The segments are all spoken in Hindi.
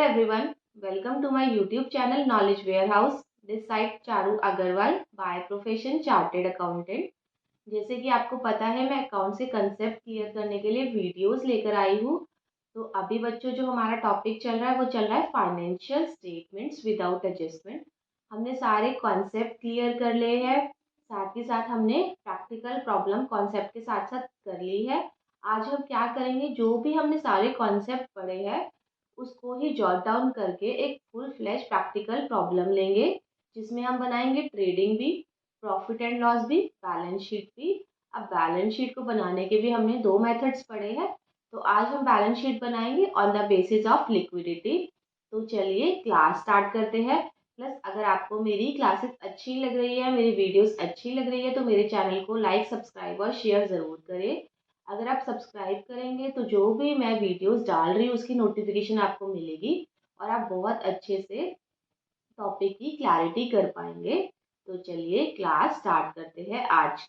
everyone, welcome to my YouTube channel Knowledge Warehouse. This side Charu Agarwal by profession chartered accountant. जैसे कि आपको पता है मैं अकाउंट से कंसेप्ट क्लियर करने के लिए वीडियोस लेकर आई हूँ। तो अभी बच्चों जो हमारा टॉपिक चल रहा है वो चल रहा है फाइनेंशियल स्टेटमेंट्स विदाउट एडजस्टमेंट। हमने सारे कॉन्सेप्ट क्लियर कर लिए हैं, साथ ही साथ हमने प्रैक्टिकल प्रॉब्लम कॉन्सेप्ट के साथ साथ कर ली है। आज हम क्या करेंगे, जो भी हमने सारे कॉन्सेप्ट पढ़े हैं उसको ही जॉट डाउन करके एक फुल फ्लैश प्रैक्टिकल प्रॉब्लम लेंगे, जिसमें हम बनाएंगे ट्रेडिंग भी, प्रॉफिट एंड लॉस भी, बैलेंस शीट भी। अब बैलेंस शीट को बनाने के भी हमने दो मेथड्स पढ़े हैं, तो आज हम बैलेंस शीट बनाएंगे on the basis of liquidity. तो चलिए क्लास स्टार्ट करते हैं। प्लस अगर आपको मेरी क्लासेस अच्छी लग रही है, मेरी वीडियोस अच्छी लग रही है, तो मेरे चैनल को लाइक, सब्सक्राइब और शेयर ज़रूर करें। अगर आप सब्सक्राइब करेंगे तो जो भी मैं वीडियोस डाल रही हूँ उसकी नोटिफिकेशन आपको मिलेगी और आप बहुत अच्छे से टॉपिक की क्लैरिटी कर पाएंगे। तो चलिए क्लास स्टार्ट करते हैं आज।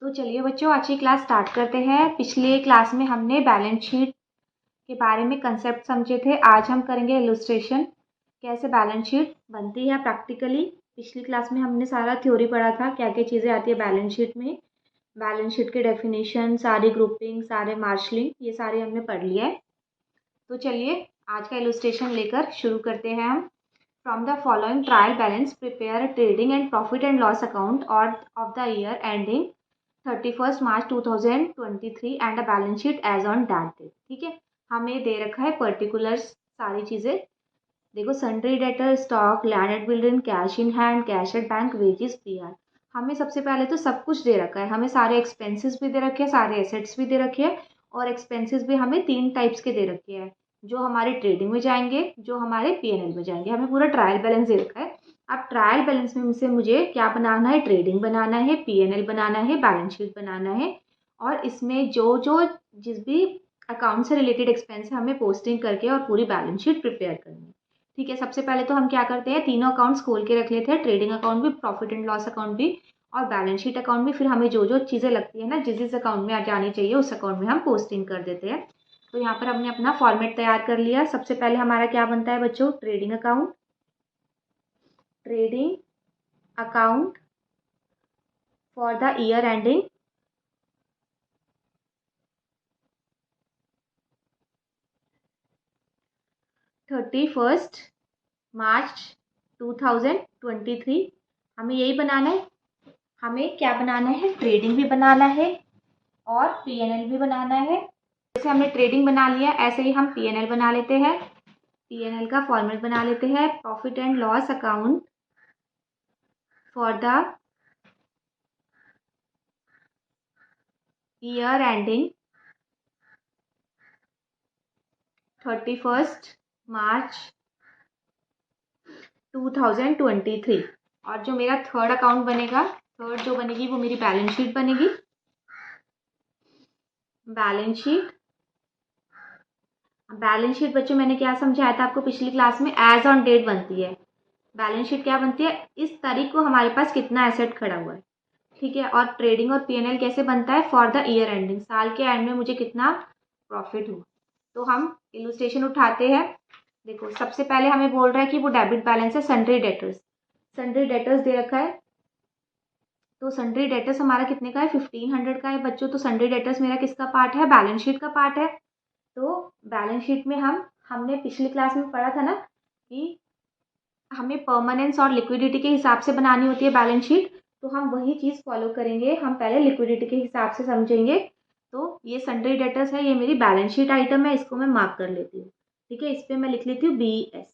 तो चलिए बच्चों आज की क्लास स्टार्ट करते हैं। पिछले क्लास में हमने बैलेंस शीट के बारे में कंसेप्ट समझे थे। आज हम करेंगे इलस्ट्रेशन, कैसे बैलेंस शीट बनती है प्रैक्टिकली। पिछली क्लास में हमने सारा थ्योरी पढ़ा था, क्या क्या चीज़ें आती है बैलेंस शीट में, बैलेंस शीट के डेफिनेशन, सारी ग्रुपिंग, सारे मार्शलिंग, ये सारे हमने पढ़ लिया है। तो चलिए आज का इलस्ट्रेशन लेकर शुरू करते हैं हम। From the following trial balance prepare trading and profit and loss account और of the year ending 31 March 2023 and a balance sheet as on that date. ठीक है, हमें दे रखा है पर्टिकुलर्स, सारी चीज़ें। देखो, sundry debtor, stock, land and building, cash in hand, cash at bank, wages, PR. हमें सबसे पहले तो सब कुछ दे रखा है। हमें सारे एक्सपेंसेस भी दे रखे हैं, सारे एसेट्स भी दे रखे हैं, और एक्सपेंसेस भी हमें 3 टाइप्स के दे रखे हैं, जो हमारे ट्रेडिंग में जाएंगे, जो हमारे पीएनएल में जाएंगे। हमें पूरा ट्रायल बैलेंस दे रखा है। अब ट्रायल बैलेंस में से मुझे क्या बनाना है, ट्रेडिंग बनाना है, पीएनएल बनाना है, बैलेंस शीट बनाना है, और इसमें जो जो जिस भी अकाउंट से रिलेटेड एक्सपेंस है हमें पोस्टिंग करके और पूरी बैलेंस शीट प्रिपेयर करनी है। ठीक है, सबसे पहले तो हम क्या करते हैं, तीनों अकाउंट्स खोल के रख लेते हैं, ट्रेडिंग अकाउंट भी, प्रॉफिट एंड लॉस अकाउंट भी, और बैलेंस शीट अकाउंट भी। फिर हमें जो जो चीज़ें लगती है ना, जिस जिस अकाउंट में आ जानी चाहिए उस अकाउंट में हम पोस्टिंग कर देते हैं। तो यहाँ पर हमने अपना फॉर्मेट तैयार कर लिया। सबसे पहले हमारा क्या बनता है बच्चों, trading account. Trading account for the year ending 31 March 2023। हमें यही बनाना है। हमें क्या बनाना है, ट्रेडिंग भी बनाना है और पीएनएल भी बनाना है। जैसे हमने ट्रेडिंग बना लिया, ऐसे ही हम पीएनएल बना लेते हैं। पीएनएल का फॉर्मेट बना लेते हैं, profit and loss account for the year ending 31 March 2023। और जो मेरा थर्ड अकाउंट बनेगा, थर्ड जो बनेगी वो मेरी बैलेंस शीट बनेगी। बैलेंस शीट, बैलेंस शीट बच्चों मैंने क्या समझाया था आपको पिछली क्लास में, एज ऑन डेट बनती है। बैलेंस शीट क्या बनती है, इस तारीख को हमारे पास कितना एसेट खड़ा हुआ है। ठीक है, और ट्रेडिंग और पीएनएल कैसे बनता है, फॉर द ईयर एंडिंग, साल के एंड में मुझे कितना प्रॉफिट हुआ। तो हम इलस्ट्रेशन उठाते हैं। देखो, सबसे पहले हमें बोल रहा है कि वो डेबिट बैलेंस है सन्ड्री डेटर्स। सन्ड्री डेटर्स दे रखा है, तो सन्ड्री डेटर्स हमारा कितने का है, 1500 का है बच्चों। तो सन्ड्री डेटर्स मेरा किसका पार्ट है, बैलेंस शीट का पार्ट है। तो बैलेंस शीट में हमने पिछली क्लास में पढ़ा था ना कि हमें परमानेंस और लिक्विडिटी के हिसाब से बनानी होती है बैलेंस शीट। तो हम वही चीज़ फॉलो करेंगे, हम पहले लिक्विडिटी के हिसाब से समझेंगे। तो ये सन्ड्री डेटर्स है, ये मेरी बैलेंस शीट आइटम है, इसको मैं मार्क कर लेती हूँ। ठीक है, इस पर मैं लिख लेती हूँ BS।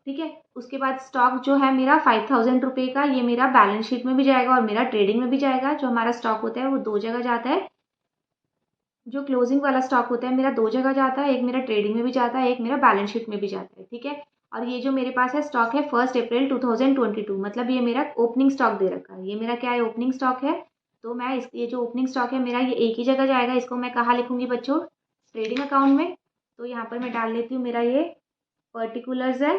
ठीक है, उसके बाद स्टॉक जो है मेरा 5000 रुपये का, ये मेरा बैलेंस शीट में भी जाएगा और मेरा ट्रेडिंग में भी जाएगा। जो हमारा स्टॉक होता है वो दो जगह जाता है। जो क्लोजिंग वाला स्टॉक होता है मेरा दो जगह जाता है, एक मेरा ट्रेडिंग में भी जाता है, एक मेरा बैलेंस शीट में भी जाता है। ठीक है, और ये जो मेरे पास है स्टॉक है 1 अप्रैल 2022, मतलब ये मेरा ओपनिंग स्टॉक दे रखा है। ये मेरा क्या है, ओपनिंग स्टॉक है। तो मैं ये जो ओपनिंग स्टॉक है मेरा, ये एक ही जगह जाएगा। इसको मैं कहाँ लिखूंगी बच्चों, ट्रेडिंग अकाउंट में। तो यहाँ पर मैं डाल लेती हूँ, मेरा ये पर्टिकुलर्स है,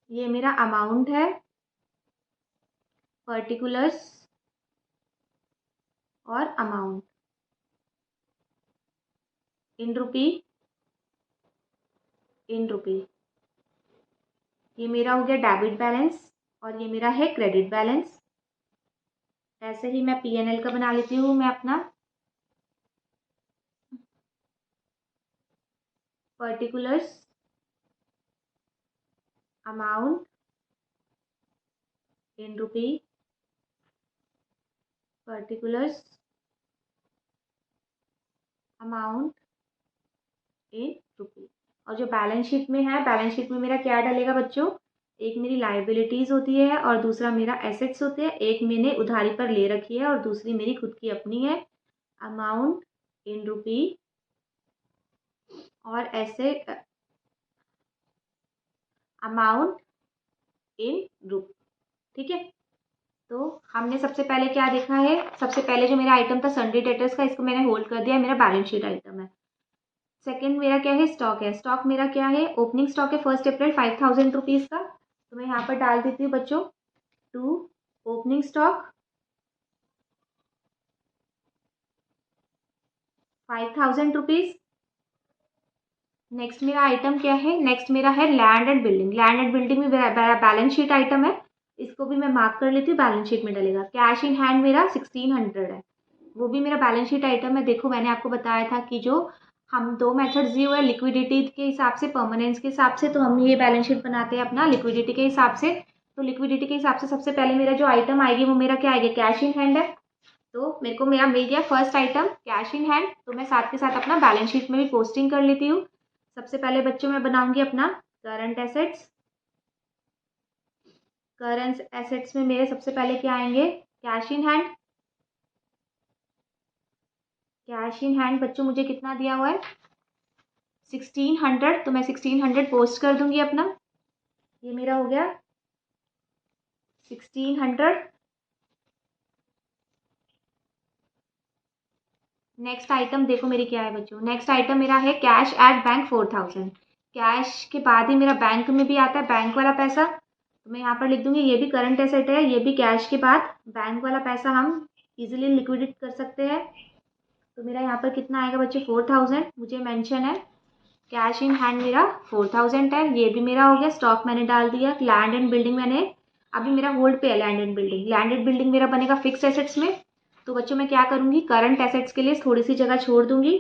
ये मेरा अमाउंट है, पर्टिकुलर्स और अमाउंट इन रुपी, इन रुपी। ये मेरा हो गया डेबिट बैलेंस और ये मेरा है क्रेडिट बैलेंस। ऐसे ही मैं P&L का बना लेती हूँ मैं अपना। Particulars, amount in rupee, particulars, amount in rupee. और जो बैलेंस शीट में है, बैलेंस शीट में मेरा क्या डलेगा बच्चों? एक मेरी लाइबिलिटीज होती है और दूसरा मेरा एसेट्स होते हैं। एक मैंने उधारी पर ले रखी है और दूसरी मेरी खुद की अपनी है। अमाउंट इन रुपी और ऐसे अमाउंट इन रुपी। ठीक है, तो हमने सबसे पहले क्या देखा है? सबसे पहले जो मेरा आइटम था सन्डे डेटर्स का, इसको मैंने होल्ड कर दिया, मेरा बैलेंस शीट आइटम है। सेकंड मेरा क्या है? स्टॉक है। स्टॉक मेरा क्या है? ओपनिंग स्टॉक है 1 अप्रैल 5000 रुपीज़ का, तो मैं यहाँ पर डाल देती हूँ बच्चों to opening stock 5000 rupees. Next मेरा आइटम क्या है? नेक्स्ट मेरा है land and building. Land and building में बैलेंस शीट आइटम है, इसको भी मैं मार्क कर लेती हूँ, बैलेंस शीट में डलेगा। कैश इन हैंड मेरा 1600 है, वो भी मेरा बैलेंस शीट आइटम है। देखो मैंने आपको बताया था कि जो हम दो मेथड्स दिए हुए हैं, लिक्विडिटी के हिसाब से, परमानेंस के हिसाब से, तो हम ये बैलेंस शीट बनाते हैं अपना लिक्विडिटी के हिसाब से। तो लिक्विडिटी के हिसाब से सबसे पहले मेरा जो आइटम आएगी वो मेरा क्या आएगा? कैश इन हैंड है। तो मेरे को मेरा मिल गया first item cash in hand, तो मैं साथ के साथ अपना बैलेंस शीट में भी पोस्टिंग कर लेती हूँ। सबसे पहले बच्चों मैं बनाऊंगी अपना करंट एसेट्स। करंट एसेट्स में मेरे सबसे पहले क्या आएंगे? Cash in hand. Cash in hand बच्चों मुझे कितना दिया हुआ है? 1600, तो मैं 1600 पोस्ट कर दूंगी अपना। ये मेरा हो गया 1600। नेक्स्ट आइटम देखो मेरी क्या है बच्चों? नेक्स्ट आइटम मेरा है कैश एट बैंक 4000। कैश के बाद ही मेरा बैंक में भी आता है बैंक वाला पैसा, तो मैं यहाँ पर लिख दूंगी ये भी करंट एसेट है, ये भी कैश के बाद बैंक वाला पैसा हम इजीली लिक्विडेट कर सकते हैं। तो मेरा यहाँ पर कितना आएगा बच्चे? 4000 मुझे मेंशन है। कैश इन हैंड मेरा 4000 है, ये भी मेरा हो गया। स्टॉक मैंने डाल दिया। लैंड एंड बिल्डिंग मैंने अभी मेरा होल्ड पे है। Land and building, land and building मेरा बनेगा फिक्स एसेट्स में। तो बच्चों मैं क्या करूंगी? करंट एसेट्स के लिए थोड़ी सी जगह छोड़ दूंगी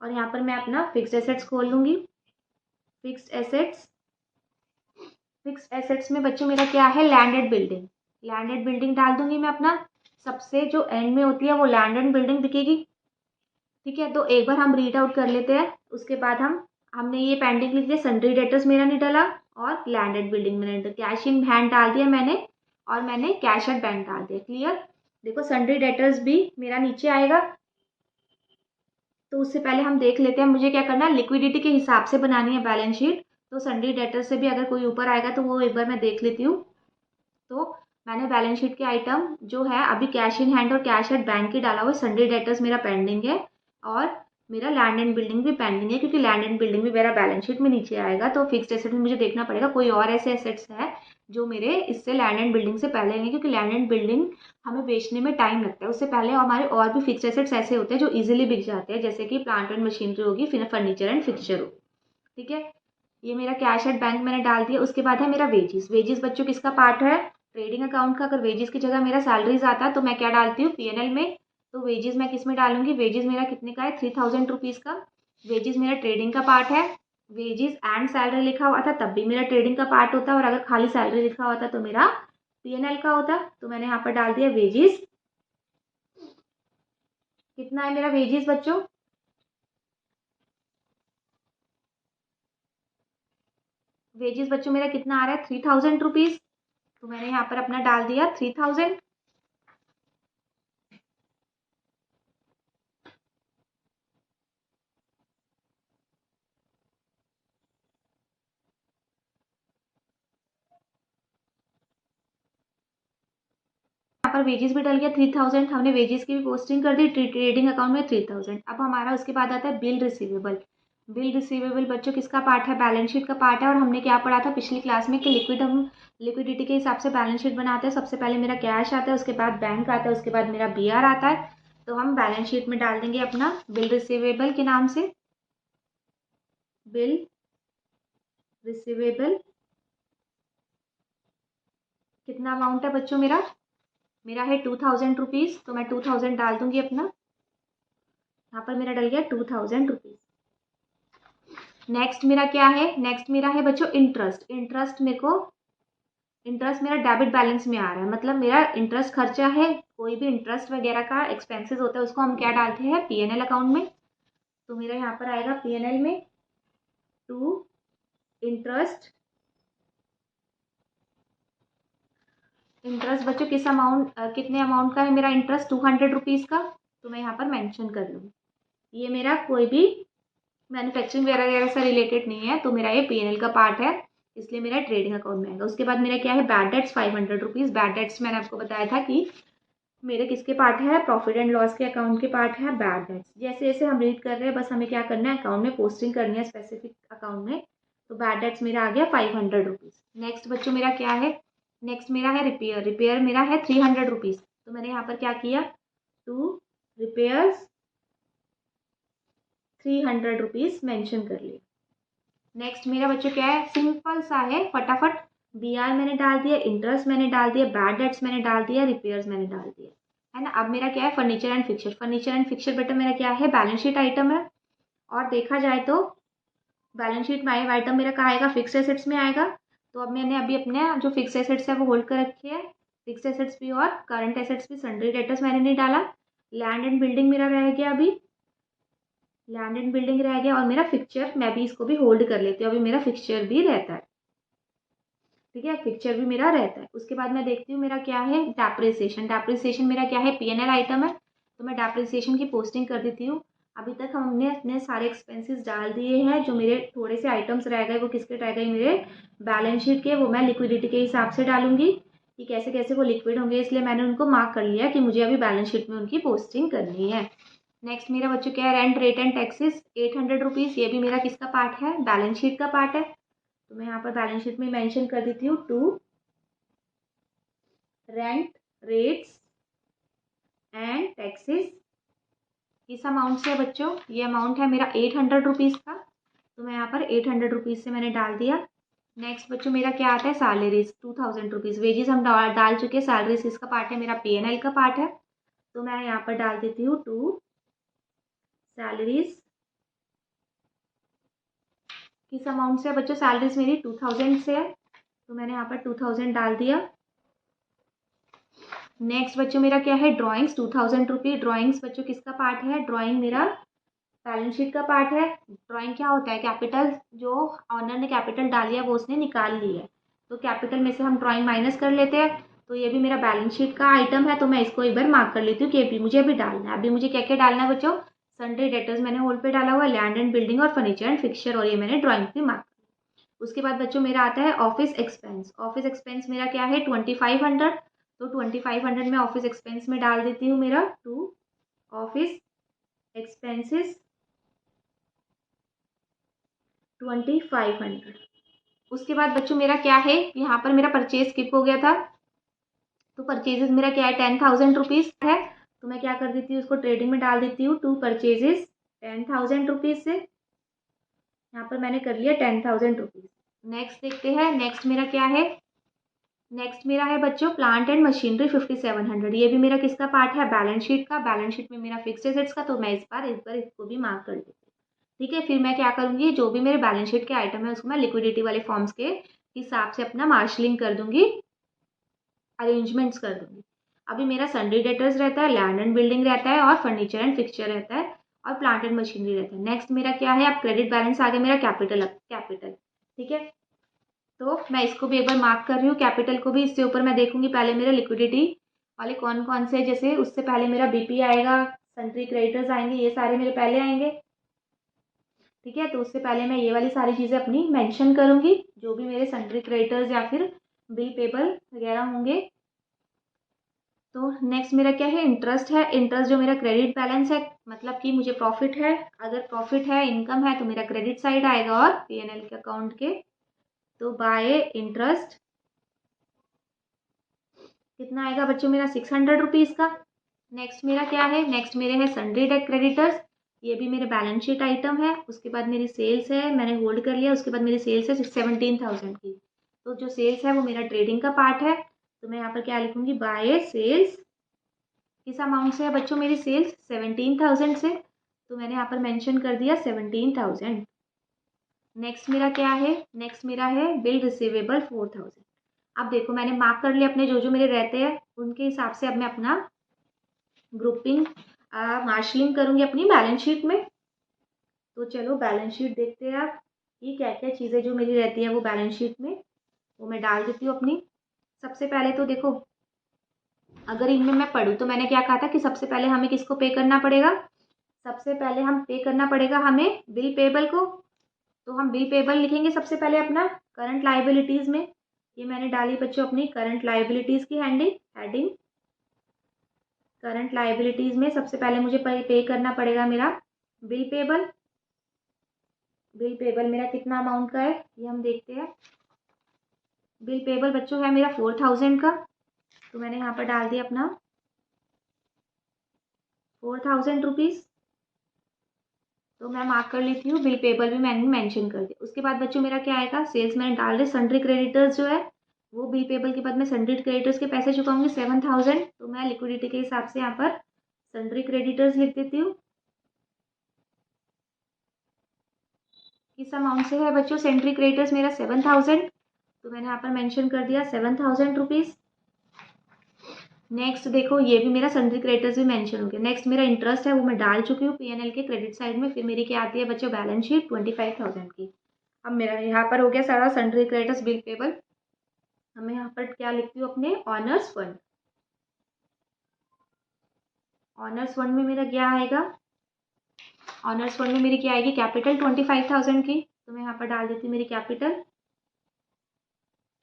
और यहाँ पर मैं अपना फिक्स एसेट्स खोल लूंगी। फिक्स एसेट्स, फिक्स एसेट्स में बच्चों मेरा क्या है? Land and building. Land and building डाल दूंगी मैं अपना। सबसे जो एंड में होती है वो लैंड एंड बिल्डिंग दिखेगी। ठीक है, तो एक बार हम रीड आउट कर लेते हैं, उसके बाद हमने ये पेंडिंग लिख दिया। सन्ड्री डेटर्स मेरा नहीं डला और लैंड एंड बिल्डिंग मैंने डला। कैश इन हैंड डाल दिया मैंने और मैंने कैश एट बैंक डाल दिया। क्लियर? देखो सन्ड्री डेटर्स भी मेरा नीचे आएगा, तो उससे पहले हम देख लेते हैं मुझे क्या करना है। लिक्विडिटी के हिसाब से बनानी है बैलेंस शीट, तो सन्ड्री डेटर्स से भी अगर कोई ऊपर आएगा तो वो एक बार मैं देख लेती हूँ। तो मैंने बैलेंस शीट के आइटम जो है अभी कैश इन हैंड और कैश एट बैंक की डाला हुआ। सन्ड्री डेटर्स मेरा पेंडिंग है और मेरा लैंड एंड बिल्डिंग भी पेंडिंग है, क्योंकि लैंड एंड बिल्डिंग भी मेरा बैलेंस शीट में नीचे आएगा। तो फिक्स्ड एसेट में मुझे देखना पड़ेगा कोई और ऐसे एसेट्स है जो मेरे इससे लैंड एंड बिल्डिंग से पहले हैं, क्योंकि लैंड एंड बिल्डिंग हमें बेचने में टाइम लगता है। उससे पहले हमारे और भी फिक्स्ड एसेट्स ऐसे होते हैं जो इजीली बिक जाते हैं, जैसे कि प्लांट एंड मशीनरी होगी, फिर फर्नीचर एंड फिक्सचर हो। ठीक है, ये मेरा कैश एट बैंक मैंने डाल दिया। उसके बाद है मेरा वेजेस। वेजेस बच्चों किसका पार्ट है? ट्रेडिंग अकाउंट का। अगर वेजेस की जगह मेरा सैलरीज आता है तो मैं क्या डालती हूँ? P&L में। तो वेजेस मैं किस में डालूंगी? वेजेस मेरा कितने का है? 3000 रुपीज़ का। वेजेस मेरा ट्रेडिंग का पार्ट है। वेजेस एंड सैलरी लिखा हुआ था तब भी मेरा ट्रेडिंग का पार्ट होता, और अगर खाली सैलरी लिखा हुआ था तो मेरा P&L का होता। तो मैंने यहाँ पर डाल दिया वेजेस। कितना है मेरा वेजेस बच्चों? वेजेस बच्चों मेरा कितना आ रहा है? 3000 रुपीज़। तो मैंने यहाँ पर अपना डाल दिया 3000। यहाँ पर वेजेस भी डल गया 3000। हमने वेजेस की भी पोस्टिंग कर दी। ट्रेडिंग अकाउंट में 3000। अब हमारा उसके बाद आता है बिल रिसीवेबल। बिल रिसीवेबल बच्चों किसका पार्ट है, बैलेंस शीट का पार्ट है। और हमने क्या पढ़ा था पिछली क्लास में कि लिक्विडिटी के हिसाब से बैलेंस शीट बनाते हैं। सबसे पहले मेरा कैश आता है, उसके बाद बैंक आता है, उसके बाद मेरा बीआर आता है। तो हम बैलेंस शीट में डाल देंगे अपना बिल रिसीवेबल के नाम से, बिल रिसीवेबल कितना अमाउंट है बच्चों, मेरा है 2000 रुपीज़। तो मैं 2000 डाल दूंगी अपना, यहाँ पर मेरा डल गया 2000 रुपीज़। नेक्स्ट मेरा क्या है, नेक्स्ट मेरा है बच्चों इंटरेस्ट। इंटरेस्ट मेरा डेबिट बैलेंस में आ रहा है, मतलब मेरा इंटरेस्ट खर्चा है। कोई भी इंटरेस्ट वगैरह का एक्सपेंसेस होता है उसको हम क्या डालते हैं, पीएनएल अकाउंट में। तो मेरा यहाँ पर आएगा पीएनएल में टू इंटरेस्ट बच्चों किस अमाउंट, कितने अमाउंट का है मेरा इंटरेस्ट, 200 रुपीज़ का। तो मैं यहाँ पर मेंशन कर लूँगी। ये मेरा कोई भी मैन्युफैक्चरिंग वगैरह से रिलेटेड नहीं है, तो मेरा ये पीएनएल का पार्ट है, इसलिए मेरा ट्रेडिंग अकाउंट में आएगा। उसके बाद मेरा क्या है, bad debts 500 rupees. Bad debts मैंने आपको बताया था कि मेरे किसके पार्ट है, प्रॉफिट एंड लॉस के अकाउंट के पार्ट है बैड डेट्स। जैसे जैसे हम रीड कर रहे हैं बस हमें क्या करना है, अकाउंट में पोस्टिंग करनी है स्पेसिफिक अकाउंट में। तो बैड डेट्स मेरा आ गया 500 रुपीज़। नेक्स्ट बच्चों मेरा क्या है, नेक्स्ट मेरा है रिपेयर मेरा है 300 रुपीज़। तो मैंने यहाँ पर क्या किया, टू रिपेयर्स 300 रुपीज़ मैंशन कर लिया। नेक्स्ट मेरा बच्चों क्या है, सिंपल सा है, फटाफट बीआर मैंने डाल दिया, इंटरेस्ट मैंने डाल दिया, बैड डेट्स मैंने डाल दिया, रिपेयर्स मैंने डाल दिया, है ना। अब मेरा क्या है, furniture and fixture. Furniture and fixture बेटा मेरा क्या है, बैलेंस शीट आइटम है। और देखा जाए तो बैलेंस शीट में आइटम मेरा कहाँ आएगा, फिक्स एसेट्स में आएगा। तो अब मैंने अभी अपने जो फिक्स एसेट्स है वो होल्ड कर रखे हैं, फिक्स एसेट्स भी और करंट एसेट्स भी। सन्ड्री डेटर्स मैंने नहीं डाला। लैंड एंड बिल्डिंग मेरा रह गया, अभी लैंड एंड बिल्डिंग रह गया। और मेरा फिक्चर, मैं भी इसको भी होल्ड कर लेती हूँ, अभी मेरा फिक्चर भी रहता है, ठीक है, फिक्चर भी मेरा रहता है। उसके बाद मैं देखती हूँ मेरा क्या है, डेप्रिसिएशन। डेप्रिसिएशन मेरा क्या है, पीएनएल आइटम है, तो मैं डेप्रिसिएशन की पोस्टिंग कर देती हूँ। अभी तक हमने अपने सारे एक्सपेंसेस डाल दिए हैं। जो मेरे थोड़े से आइटम्स रह गए वो किसके रह गए, मेरे बैलेंस शीट के। वो मैं लिक्विडिटी के हिसाब से डालूंगी कि कैसे कैसे वो लिक्विड होंगे, इसलिए मैंने उनको मार्क कर लिया कि मुझे अभी बैलेंस शीट में उनकी पोस्टिंग करनी है। नेक्स्ट मेरा बच्चों क्या है, rent rate and taxes 800 rupees. ये भी मेरा किसका पार्ट है, बैलेंस शीट का पार्ट है। तो मैं यहाँ पर बैलेंस शीट में मेंशन कर देती हूँ to rent rates and taxes. किस अमाउंट से है बच्चों, ये अमाउंट है मेरा 800 रुपीज़ का। तो मैं यहाँ पर 800 रुपीज़ से मैंने डाल दिया। नेक्स्ट बच्चों मेरा क्या आता है, सैलरीज 2000 रुपीज़। वेजेस हम डाल चुके हैं, सैलरीज इसका पार्ट है, मेरा पीएनएल का पार्ट है। तो मैं यहाँ पर डाल देती हूँ टू सैलरीज। किस अमाउंट से है बच्चों, सैलरीज मेरी 2000 से है, तो मैंने यहाँ पर 2000 डाल दिया। नेक्स्ट बच्चों मेरा क्या है, ड्राइंग्स 2000 रुपीज़। ड्राइंग्स बच्चों किसका पार्ट है, ड्राइंग मेरा बैलेंस शीट का पार्ट है। ड्राइंग क्या होता है, कैपिटल, जो ऑनर ने कैपिटल डाली है वो उसने निकाल ली है, तो कैपिटल में से हम ड्राइंग माइनस कर लेते हैं। तो ये भी मेरा बैलेंस शीट का आइटम है, तो मैं इसको एक बार मार्क कर लेती हूँ कि ये भी मुझे अभी डालना है। अभी मुझे क्या क्या डालना है बच्चों, सन्ड्री डेटर्स मैंने होल्ड पे डाला हुआ है, लैंड एंड बिल्डिंग और फर्नीचर एंड फिक्सचर, और ये मैंने ड्राइंग पे मार्क। उसके बाद बच्चों मेरा आता है ऑफिस एक्सपेंस। ऑफिस एक्सपेंस मेरा क्या है, 2500। तो 2500 में ऑफिस एक्सपेंस में डाल देती हूँ मेरा टू ऑफिस एक्सपेंसेस 2500। उसके बाद बच्चों मेरा क्या है, यहाँ पर मेरा परचेज स्किप हो गया था। तो परचेजेस मेरा क्या है, 10,000 रुपीज़ है। तो मैं क्या कर देती हूँ, उसको ट्रेडिंग में डाल देती हूँ, टू परचेजेस 10,000 रुपीज़ से। यहाँ पर मैंने कर लिया 10,000 रुपीज़। नेक्स्ट देखते हैं, नेक्स्ट मेरा क्या है, नेक्स्ट मेरा है बच्चों प्लांट एंड मशीनरी 5700। ये भी मेरा किसका पार्ट है, बैलेंस शीट का। बैलेंस शीट में मेरा फिक्स एसेट्स का, तो मैं इस बार इसको भी मार्क कर देती हूँ, ठीक है। फिर मैं क्या करूँगी, जो भी मेरे बैलेंस शीट के आइटम है उसको मैं लिक्विडिटी वाले फॉर्म्स के हिसाब से अपना मार्शलिंग कर दूंगी, अरेंजमेंट्स कर दूंगी। अभी मेरा सन्ड्री डेटर्स रहता है, लैंड एंड बिल्डिंग रहता है, और फर्नीचर एंड फिक्सचर रहता है, और प्लांट एंड मशीनरी रहता है। नेक्स्ट मेरा क्या है, अब क्रेडिट बैलेंस आ गया मेरा, कैपिटल, ठीक है। तो मैं इसको भी एक बार मार्क कर रही हूँ, कैपिटल को भी। इससे ऊपर मैं देखूंगी पहले मेरे लिक्विडिटी वाले कौन कौन से, जैसे उससे पहले मेरा बीपी आएगा, सन्ड्री क्रेडिटर्स आएंगे, ये सारे मेरे पहले आएंगे, ठीक है। तो उससे पहले मैं ये वाली सारी चीज़ें अपनी मेंशन करूंगी, जो भी मेरे सन्ड्री क्रेडिटर्स या फिर बिल पेबल वगैरह होंगे। तो नेक्स्ट मेरा क्या है, इंटरेस्ट है। इंटरेस्ट जो मेरा क्रेडिट बैलेंस है, मतलब कि मुझे प्रॉफिट है, अगर प्रॉफिट है, इनकम है, तो मेरा क्रेडिट साइड आएगा और P&L के अकाउंट के। तो बाय इंटरेस्ट कितना आएगा बच्चों मेरा, 600 रुपीज़ का। नेक्स्ट मेरा क्या है, नेक्स्ट मेरे है सन्ड्री डेट क्रेडिटर्स, ये भी मेरे बैलेंस शीट आइटम है। उसके बाद मेरी सेल्स है, मैंने होल्ड कर लिया। उसके बाद मेरी सेल्स है 17,000 की। तो जो सेल्स है वो मेरा ट्रेडिंग का पार्ट है, तो मैं यहाँ पर क्या लिखूंगी, बाय सेल्स। किस अमाउंट से है बच्चों मेरी सेल्स, 17,000 से, तो मैंने यहाँ पर मेंशन कर दिया 17,000। नेक्स्ट मेरा क्या है, नेक्स्ट मेरा है बिल रिसीवेबल 4,000। अब देखो मैंने मार्क कर लिया अपने जो जो मेरे रहते हैं, उनके हिसाब से अब मैं अपना ग्रुपिंग मार्शलिंग करूंगी अपनी बैलेंस शीट में। तो चलो बैलेंस शीट देखते हैं आप कि क्या क्या चीज़ें जो मेरी रहती है वो बैलेंस शीट में, वो मैं डाल देती हूँ अपनी। सबसे पहले तो देखो, अगर इनमें मैं पढ़ूँ तो मैंने क्या कहा था कि सबसे पहले हमें किसको पे करना पड़ेगा, सबसे पहले हम पे करना पड़ेगा हमें बिल पेबल को। तो हम बिल पेबल लिखेंगे सबसे पहले अपना करंट लाइबिलिटीज़ में। ये मैंने डाली बच्चों अपनी करंट लाइबिलिटीज़ की हेडिंग। करंट लाइबिलिटीज़ में सबसे पहले मुझे पे करना पड़ेगा मेरा बिल पेबल। बिल पेबल मेरा कितना अमाउंट का है ये हम देखते हैं। बिल पेबल बच्चों है मेरा 4,000 का, तो मैंने यहाँ पर डाल दिया अपना 4,000 रुपीज़। तो मैं मार्क कर लेती हूँ, बिल पेबल भी मैंने मेंशन कर दिया। उसके बाद बच्चों मेरा क्या आएगा, सेल्स मैंने डाल दी। सन्ड्री क्रेडिटर्स जो है वो बिल पेबल के बाद मैं सन्ड्री क्रेडिटर्स के पैसे चुकाऊंगी 7,000, तो मैं लिक्विडिटी के हिसाब से यहाँ पर सन्ड्री क्रेडिटर्स लिख देती हूँ। किस अमाउंट से है बच्चों सन्ड्री क्रेडिटर्स मेरा 7,000, तो मैंने यहाँ पर मेंशन कर दिया 7,000 रुपीज़। नेक्स्ट देखो ये भी मेरा सन्ड्री क्रेडिटर्स भी मेंशन हो गया। नेक्स्ट मेरा इंटरेस्ट है वो मैं डाल चुकी हूँ P&L के क्रेडिट साइड में। फिर मेरी क्या आती है बच्चों बैलेंस शीट 25,000 की। अब मेरा यहाँ पर हो गया सारा सन्ड्री क्रेडिटर्स बिल पेबल। अब मैं यहाँ पर क्या लिखती हूँ अपने ऑनर्स फंड। ऑनर्स फंड में मेरा क्या आएगा, ऑनर्स फंड में मेरी क्या आएगी कैपिटल 25,000 की, तो मैं यहाँ पर डाल देती हूँ मेरी कैपिटल।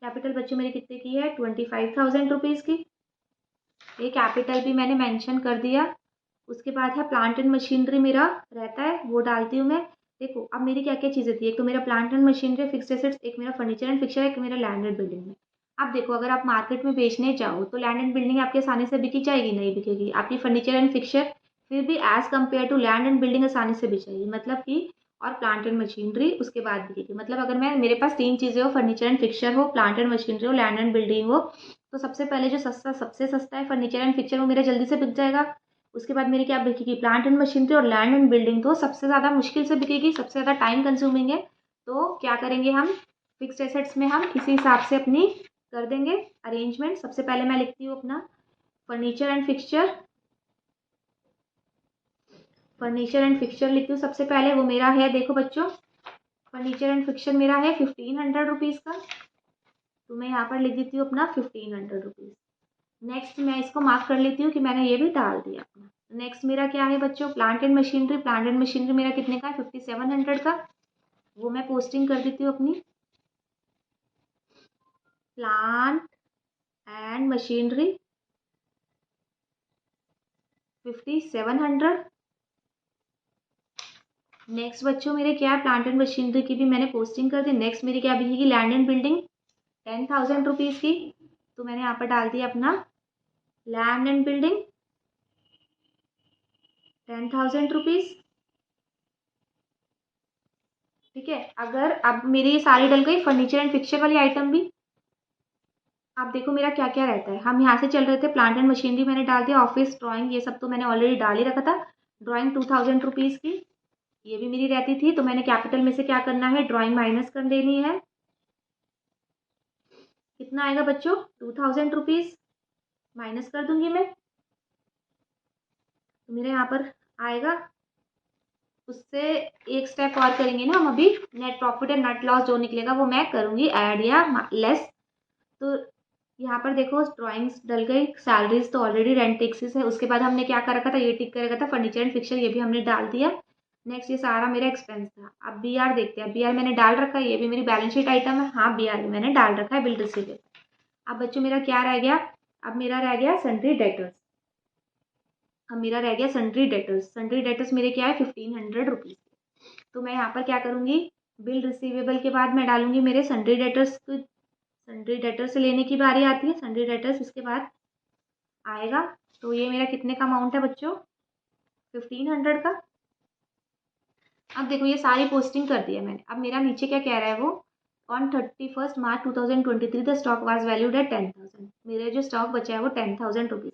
कैपिटल बच्चों मेरी कितने की है 25,000 रुपीज़ की। ये कैपिटल भी मैंने मेंशन कर दिया। उसके बाद है प्लांट एंड मशीनरी मेरा रहता है, वो डालती हूँ मैं। देखो अब मेरी क्या क्या चीज़ें थी, एक तो मेरा plant and machinery fixed assets, एक मेरा फर्नीचर एंड फिक्सचर, एक मेरा लैंड एंड बिल्डिंग है। अब देखो अगर आप मार्केट में बेचने जाओ तो लैंड एंड बिल्डिंग आपकी आसानी से बिकी जाएगी, नहीं बिकेगी। आपकी फर्नीचर एंड फिक्सचर फिर भी as compare to land and building आसानी से बिक जाएगी, मतलब कि और प्लांट एंड मशीनरी उसके बाद बिकेगी। मतलब अगर मैं मेरे पास तीन चीज़ें हो, फर्नीचर एंड फिक्सचर हो, प्लांट एंड मशीनरी हो, लैंड एंड बिल्डिंग हो, तो सबसे पहले जो सस्ता सबसे सस्ता है फर्नीचर एंड फिक्सचर, वो मेरा जल्दी से बिक जाएगा। उसके बाद मेरी क्या बिकेगी प्लांट एंड मशीनरी और लैंड एंड बिल्डिंग, तो सबसे ज़्यादा मुश्किल से बिकेगी, सबसे ज़्यादा टाइम कंज्यूमिंग है। तो क्या करेंगे हम फिक्स्ड एसेट्स में हम इसी हिसाब से अपनी कर देंगे अरेंजमेंट। सबसे पहले मैं लिखती हूँ अपना furniture and fixture. Furniture and fixture लिखती हूँ सबसे पहले, वो मेरा है देखो बच्चों फर्नीचर एंड फिक्सचर मेरा है 1,500 रुपीज़ का, तो मैं यहाँ पर लिख देती हूँ अपना 1,500 रुपीज़। नेक्स्ट मैं इसको मार्क कर लेती हूँ कि मैंने ये भी डाल दिया अपना। नेक्स्ट मेरा क्या है बच्चों plant and machinery. Plant and machinery मेरा कितने का है 5,700 का, वो मैं पोस्टिंग कर देती हूँ अपनी प्लांट एंड मशीनरी 5,700। नेक्स्ट बच्चों मेरे क्या है प्लांट एंड मशीनरी की भी मैंने पोस्टिंग कर दी। नेक्स्ट मेरी क्या बिकेगी लैंड एंड बिल्डिंग 10,000 रुपीज़ की, तो मैंने यहाँ पर डाल दिया अपना लैंड एंड बिल्डिंग 10,000 रुपीज़। ठीक है, अगर अब मेरी सारी डल गई फर्नीचर एंड फिक्सचर वाली आइटम भी। आप देखो मेरा क्या क्या रहता है, हम यहाँ से चल रहे थे प्लांट एंड मशीनरी मैंने डाल दिया, ऑफिस ड्राइंग ये सब तो मैंने ऑलरेडी डाल ही रखा था। ड्राइंग 2,000 रुपीज़ की ये भी मेरी रहती थी, तो मैंने कैपिटल में से क्या करना है ड्राइंग माइनस कर देनी है। कितना आएगा बच्चों 2,000 रुपीज़ माइनस कर दूंगी मैं, तो मेरे यहाँ पर आएगा। उससे एक स्टेप और करेंगे ना हम अभी, net profit and net loss जो निकलेगा वो मैं करूँगी ऐड या लेस। तो यहाँ पर देखो ड्राइंग्स डल गई, सैलरीज तो ऑलरेडी रेंट टैक्सेस है। उसके बाद हमने क्या कर रखा था ये टिक कर रखा था फर्नीचर एंड फिक्सचर, ये भी हमने डाल दिया। नेक्स्ट ये सारा मेरा एक्सपेंस था। अब BR देखते हैं, BR मैंने डाल रखा है, ये भी मेरी बैलेंस शीट आइटम है। हाँ BR भी मैंने डाल रखा है बिल रिसीवेबल। अब बच्चों मेरा क्या रह गया अब मेरा रह गया सन्ड्री डेटर्स। सन्ड्री डेटर्स मेरे क्या है 1500 रुपीज़। तो मैं यहाँ पर क्या करूँगी, बिल रिसीवेबल के बाद मैं डालूंगी मेरे सन्ड्री डेटर्स। सन्ड्री डेटर्स से लेने की बारी आती है, सन्ड्री डेटर्स इसके बाद आएगा। तो ये मेरा कितने का अमाउंट है बच्चों, 1500 का। अब देखो ये सारी पोस्टिंग कर दी है मैंने। अब मेरा नीचे क्या कह रहा है वो, on 31 March 2023 the stock was valued at 10,000। मेरे जो स्टॉक बचा है वो 10,000 रुपीज़।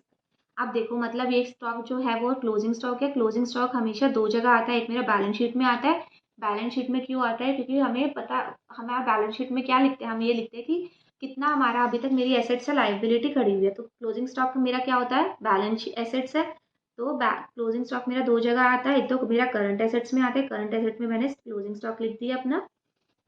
अब देखो मतलब ये स्टॉक जो है वो क्लोजिंग स्टॉक है। क्लोजिंग स्टॉक हमेशा दो जगह आता है, एक मेरा बैलेंस शीट में आता है। बैलेंस शीट में क्यों आता है, क्योंकि हमें पता, हमारा बैलेंस शीट में क्या लिखते हैं, हम ये लिखते हैं कि कितना हमारा अभी तक मेरी एसेट्स है, लाइबिलिटी खड़ी हुई है। तो क्लोजिंग स्टॉक मेरा क्या होता है, बैलेंस एसेट्स है। तो क्लोजिंग स्टॉक मेरा दो जगह आता है, एक तो मेरा करंट एसेट्स में आता है, करंट एसेट में मैंने क्लोजिंग स्टॉक लिख दिया अपना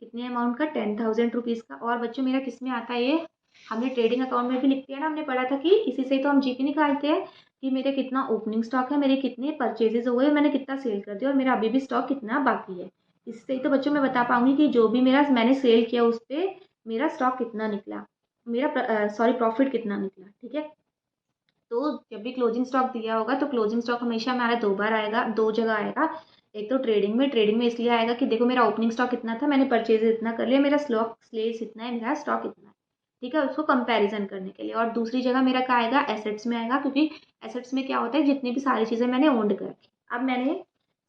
कितने अमाउंट का, 10,000 रुपीज़ का। और बच्चों मेरा किस में आता है, ये हमने ट्रेडिंग अकाउंट में भी लिखते हैं ना, हमने पढ़ा था कि इसी से तो हम जीपी निकालते हैं कि मेरे कितना ओपनिंग स्टॉक है, मेरे कितने परचेजेस हो गए, मैंने कितना सेल कर दिया और मेरा अभी भी स्टॉक कितना बाकी है। इससे ही तो बच्चों मैं बता पाऊंगी कि जो भी मेरा मैंने सेल किया उस पर मेरा स्टॉक कितना निकला, मेरा सॉरी प्रॉफिट कितना निकला। ठीक है, तो जब भी क्लोजिंग स्टॉक दिया होगा तो क्लोजिंग स्टॉक हमेशा हमारा दो बार आएगा, दो जगह आएगा। एक तो ट्रेडिंग में इसलिए आएगा कि देखो मेरा ओपनिंग स्टॉक इतना था, मैंने परचेज इतना कर लिया, मेरा स्टॉक स्लेस इतना है, मेरा स्टॉक इतना है। ठीक है, उसको कंपैरिजन करने के लिए। और दूसरी जगह मेरा क्या आएगा, एसेट्स में आएगा, क्योंकि एसेट्स में क्या होता है, जितनी भी सारी चीज़ें मैंने ओन्ड कर रखी। अब मैंने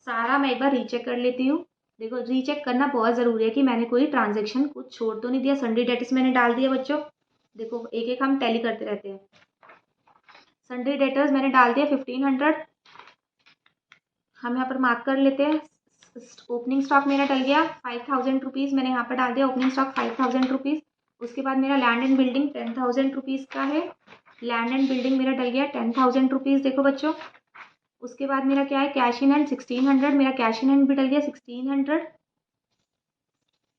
सारा, मैं एक बार रीचेक कर लेती हूँ। देखो रीचेक करना बहुत ज़रूरी है कि मैंने कोई ट्रांजेक्शन कुछ छोड़ तो नहीं दिया। सन्डे डेट्स मैंने डाल दिया बच्चों, देखो एक एक हम टैली करते रहते हैं। सन्डे डेटर्स मैंने डाल दिया 1500, हम यहाँ पर मार्क कर लेते हैं। ओपनिंग स्टॉक मेरा डल गया 5,000 रुपीज़, मैंने यहाँ पर डाल दिया ओपनिंग स्टॉक 5,000 रुपीज़। उसके बाद मेरा लैंड एंड बिल्डिंग 10,000 रुपीज़ का है, लैंड एंड बिल्डिंग मेरा डल गया 10,000 रुपीज़। देखो बच्चों, उसके बाद मेरा क्या है, कैश इन हैंड 1600, मेरा कैश इन हैंड भी डल गया 1600।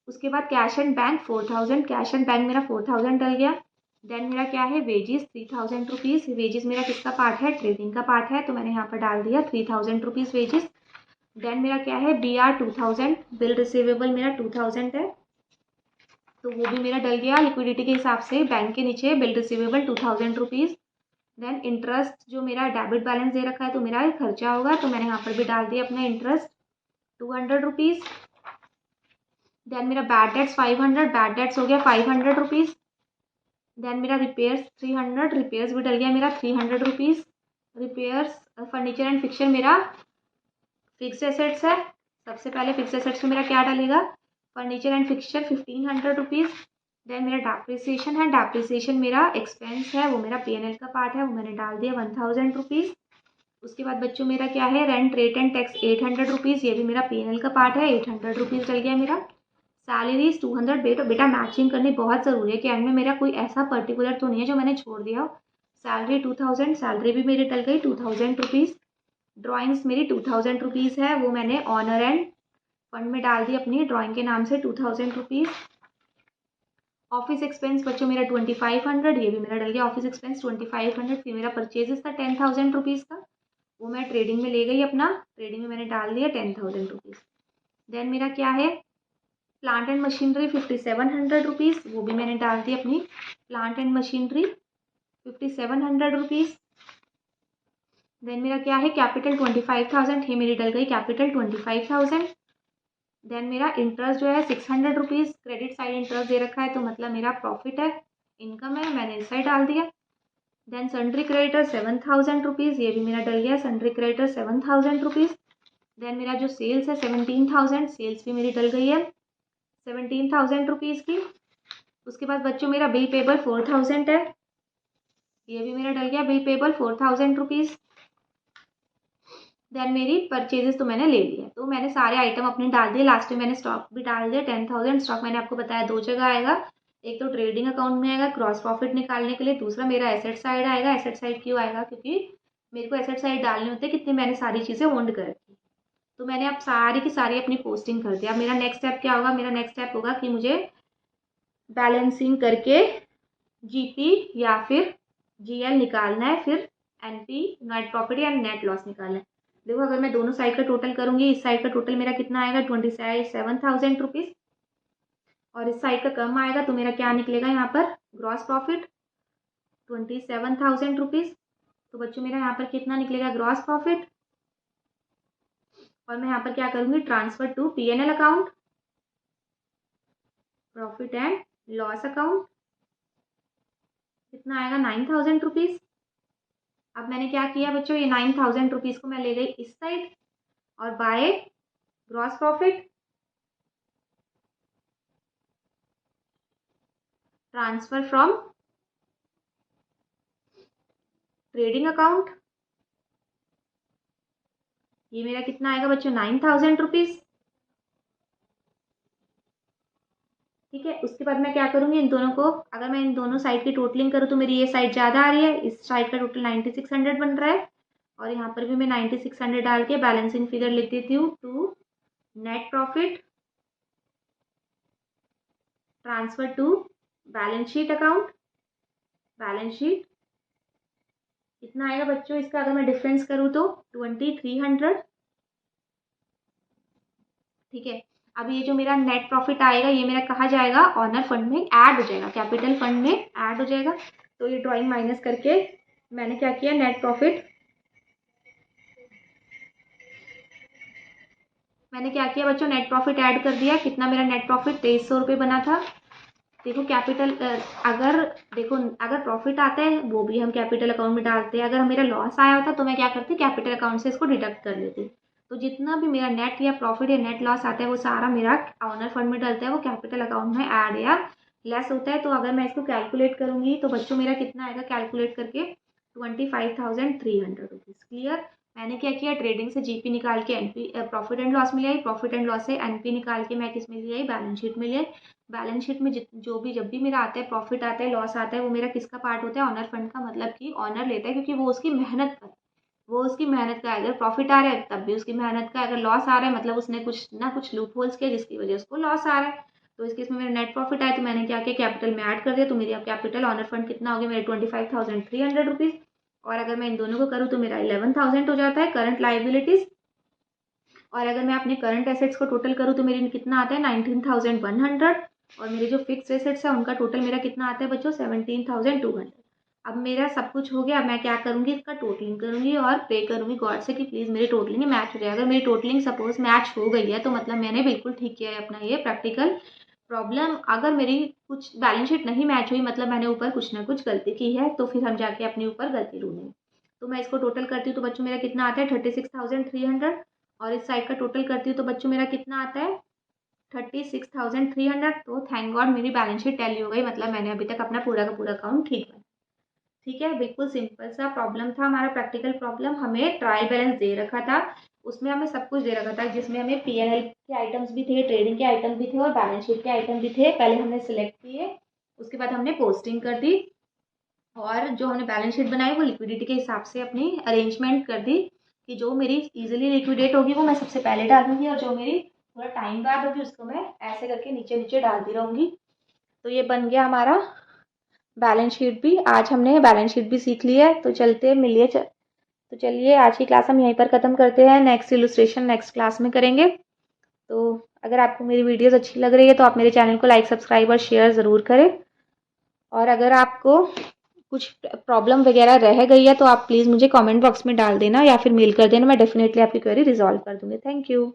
उसके बाद cash and bank 4,000, cash and bank मेरा 4,000 डल गया। देन मेरा क्या है, वेजेस 3,000 रुपीज़। वेजेस मेरा किसका पार्ट है, ट्रेडिंग का पार्ट है, तो मैंने यहाँ पर डाल दिया 3,000 रुपीज़ वेजेस। देन मेरा क्या है, BR 2,000, बिल रिसीवेबल मेरा 2,000 है, तो वो भी मेरा डल गया लिक्विडिटी के हिसाब से। बैंक के नीचे bill receivable 2,000 rupees. Then interest जो मेरा डेबिट बैलेंस दे रखा है तो मेरा खर्चा होगा, तो मैंने यहाँ पर भी डाल दिया अपना इंटरेस्ट 200 रुपीज़। देन मेरा बैड डेट्स 500, बैड डेट्स हो गया 500 रुपीज़। देन मेरा रिपेयर्स 300, रिपेयर्स भी डल गया मेरा 300 rupees. Repairs furniture and fixture मेरा फिक्स एसेट्स है, सबसे पहले फिक्स एसेट्स में मेरा क्या डलेगा, furniture and fixture 1,500 rupees. Then मेरा डेप्रिसिएशन है, डेप्रिसिएशन मेरा एक्सपेंस है, वो मेरा P&L का पार्ट है, वो मैंने डाल दिया 1,000 रुपीज़। उसके बाद बच्चों मेरा क्या है, rent rate and tax 800 rupees, ये भी मेरा P&L का पार्ट है, 800 रुपीज़ डल गया मेरा। सैलरीज 200। बेटा मैचिंग करनी बहुत ज़रूरी है कि एंड में मेरा कोई ऐसा पर्टिकुलर तो नहीं है जो मैंने छोड़ दिया हो। सैलरी 2,000, सैलरी भी मेरी डल गई 2,000 रुपीज़। ड्राइंग्स मेरी 2,000 रुपीज़ है, वो मैंने ऑनर एंड फंड में डाल दी अपनी ड्राइंग के नाम से 2,000 रुपीज़। ऑफिस एक्सपेंस बच्चों मेरा 2,500, ये भी मेरा डल गया ऑफिस एक्सपेंस 2,500। फिर मेरा परचेजेस था 10,000 रुपीज़ का, वो मैं ट्रेडिंग में ले गई अपना, ट्रेडिंग में मैंने डाल दिया 10,000 रुपीज़। देन मेरा क्या है, प्लांट एंड मशीनरी 5,700 रुपीज़, वो भी मैंने डाल दी अपनी plant and machinery 5,700 rupees. Then मेरा क्या है, कैपिटल 25,000, ये मेरी डल गई कैपिटल 25,000। देन मेरा इंटरेस्ट जो है 600 रुपीज़, क्रेडिट साइड इंटरेस्ट दे रखा है तो मतलब मेरा प्रॉफिट है, इनकम है, मैंने इस साइड डाल दिया। देन सन्ड्री क्रेडिटर 7,000 रुपीज़, ये भी मेरा डल गया सन्ड्री क्रेडिटर 7,000 रुपीज़। देन मेरा जो सेल्स है 17,000, सेल्स भी मेरी डल गई है 17,000 रुपीज़ की। उसके बाद बच्चों मेरा बिल पेबल 4,000 है, ये भी मेरा डल गया बिल पेबल 4,000 रुपीज़। देन मेरी परचेजेस तो मैंने ले लिया, तो मैंने सारे आइटम अपने डाल दिए। लास्ट में मैंने स्टॉक भी डाल दिया 10,000। स्टॉक मैंने आपको बताया दो जगह आएगा, एक तो ट्रेडिंग अकाउंट में आएगा क्रॉस प्रॉफिट निकालने के लिए, दूसरा मेरा एसेट साइड आएगा। एसेट साइड क्यों आएगा, क्योंकि मेरे को एसेट साइड डालने होते हैं कितनी मैंने सारी चीज़ें ओन्ड कर रखी। तो मैंने अब सारी की सारी अपनी पोस्टिंग कर दिया। अब मेरा नेक्स्ट स्टेप क्या होगा, मेरा नेक्स्ट स्टेप होगा कि मुझे बैलेंसिंग करके GP या फिर GL निकालना है, फिर NP नेट प्रॉफिट या नेट लॉस निकालना है। देखो अगर मैं दोनों साइड का टोटल करूंगी, इस साइड का टोटल मेरा कितना आएगा 27,000 रुपीज़, और इस साइड का कम आएगा तो मेरा क्या निकलेगा यहाँ पर, ग्रॉस प्रॉफिट 27,000 रुपीज़। तो बच्चों मेरा यहाँ पर कितना निकलेगा ग्रॉस प्रॉफिट, और मैं यहाँ पर क्या करूँगी transfer to P&L account, profit and loss account, कितना आएगा 9,000 रुपीज़। अब मैंने क्या किया बच्चों, ये 9,000 रुपीज़ को मैं ले गई इस साइड और by gross profit transfer from trading account, ये मेरा कितना आएगा बच्चों 9,000 रुपीज़। ठीक है, उसके बाद मैं क्या करूँगी इन दोनों को, अगर मैं इन दोनों साइड की टोटलिंग करूँ तो मेरी ये साइड ज़्यादा आ रही है, इस साइड का टोटल 9,600 बन रहा है, और यहाँ पर भी मैं 9,600 डाल के बैलेंसिंग फिगर लिख देती हूँ to net profit transfer to balance sheet account, balance sheet कितना आएगा बच्चों इसका, अगर मैं डिफरेंस करूँ तो 2,300। ठीक है, अब ये जो मेरा नेट प्रॉफिट आएगा ये मेरा कहाँ जाएगा, ऑनर फंड में ऐड हो जाएगा, कैपिटल फंड में ऐड हो जाएगा। तो ये ड्राइंग माइनस करके मैंने क्या किया, नेट प्रॉफिट मैंने क्या किया बच्चों, नेट प्रॉफिट ऐड कर दिया। कितना मेरा नेट प्रॉफिट 2,300 रुपये बना था। देखो कैपिटल अगर देखो अगर प्रॉफिट आता है वो भी हम कैपिटल अकाउंट में डालते हैं, अगर मेरा लॉस आया होता तो मैं क्या करती, कैपिटल अकाउंट से इसको डिडक्ट कर लेती। तो जितना भी मेरा नेट या प्रॉफिट या नेट लॉस आता है वो सारा मेरा ऑनर फंड में डलता है, वो कैपिटल अकाउंट में ऐड या लेस होता है। तो अगर मैं इसको कैलकुलेट करूंगी तो बच्चों मेरा कितना आएगा कैलकुलेट करके 25,300 रुपीज़। क्लियर। मैंने क्या किया, ट्रेडिंग से जीपी निकाल के एनपी प्रॉफिट एंड लॉस में ले आई, प्रॉफिट एंड लॉस से एनपी निकाल के मैं किस में ले आई, बैलेंस शीट में ले आई। बैलेंस शीट में जो भी जब भी मेरा आता है प्रॉफिट आता है लॉस आता है वो मेरा किसका पार्ट होता है, ऑनर फंड का, मतलब कि ऑनर लेता है क्योंकि वो उसकी मेहनत का, वो उसकी मेहनत का। अगर प्रॉफिट आ रहा है तब भी उसकी मेहनत का, अगर लॉस आ रहा है मतलब उसने कुछ ना कुछ लूप होल्स किया जिसकी वजह से उसको लॉस आ रहा है। तो इस केस में मेरा नेट प्रॉफिट आया तो मैंने क्या किया, कैपिटल में ऐड कर दिया। तो मेरी अब कैपिटल ऑनर फंड कितना हो गया मेरे 25,300 रुपीज़। और अगर मैं इन दोनों को करूँ तो मेरा 11,000 हो जाता है करंट लाइबिलिटीज। और अगर मैं अपने करंट एसेट्स को टोटल करूँ तो मेरे कितना आता है 19,100। और मेरे जो फिक्स एसेट्स है उनका टोटल मेरा कितना आता है बच्चों 17,200। अब मेरा सब कुछ हो गया, अब मैं क्या करूँगी, इसका टोटलिंग करूँगी और पे करूँगी गॉड से कि प्लीज़ मेरी टोटलिंग मैच हो जाए। अगर मेरी टोटलिंग सपोज मैच हो गई है तो मतलब मैंने बिल्कुल ठीक किया है अपना ये प्रैक्टिकल प्रॉब्लम। अगर मेरी कुछ बैलेंस शीट नहीं मैच हुई मतलब मैंने ऊपर कुछ ना कुछ गलती की है तो फिर हम जाके अपने ऊपर गलती ढूंढेंगे। तो मैं इसको टोटल करती हूँ तो बच्चों मेरा कितना आता है 36,300। और इस साइड का टोटल करती हूँ तो बच्चों मेरा कितना आता है 36,300। तो थैंक गॉड मेरी बैलेंस शीट टैली हो गई, मतलब मैंने अभी तक अपना पूरा का पूरा अकाउंट ठीक है। ठीक है, बिल्कुल सिंपल सा प्रॉब्लम था हमारा प्रैक्टिकल प्रॉब्लम। हमें ट्रायल बैलेंस दे रखा था, उसमें हमें सब कुछ दे रखा था, जिसमें हमें P&L के आइटम्स भी थे, ट्रेडिंग के आइटम भी थे और बैलेंस शीट के आइटम भी थे। पहले हमने सिलेक्ट किए, उसके बाद हमने पोस्टिंग कर दी, और जो हमने बैलेंस शीट बनाई वो लिक्विडिटी के हिसाब से अपनी अरेंजमेंट कर दी कि जो मेरी इजीली लिक्विडेट होगी वो मैं सबसे पहले डालूंगी, और जो मेरी थोड़ा टाइम बाद होगी उसको मैं ऐसे करके नीचे नीचे डालती रहूँगी। तो ये बन गया हमारा बैलेंस शीट भी। आज हमने बैलेंस शीट भी सीख ली है। तो चलते मिलिए तो चलिए आज की क्लास हम यहीं पर ख़त्म करते हैं, नेक्स्ट इलस्ट्रेशन नेक्स्ट क्लास में करेंगे। तो अगर आपको मेरी वीडियोस अच्छी लग रही है तो आप मेरे चैनल को लाइक सब्सक्राइब और शेयर ज़रूर करें। और अगर आपको कुछ प्रॉब्लम वगैरह रह गई है तो आप प्लीज़ मुझे कमेंट बॉक्स में डाल देना या फिर मेल कर देना, मैं डेफिनेटली आपकी क्वेरी रिजॉल्व कर दूँगी। Thank you.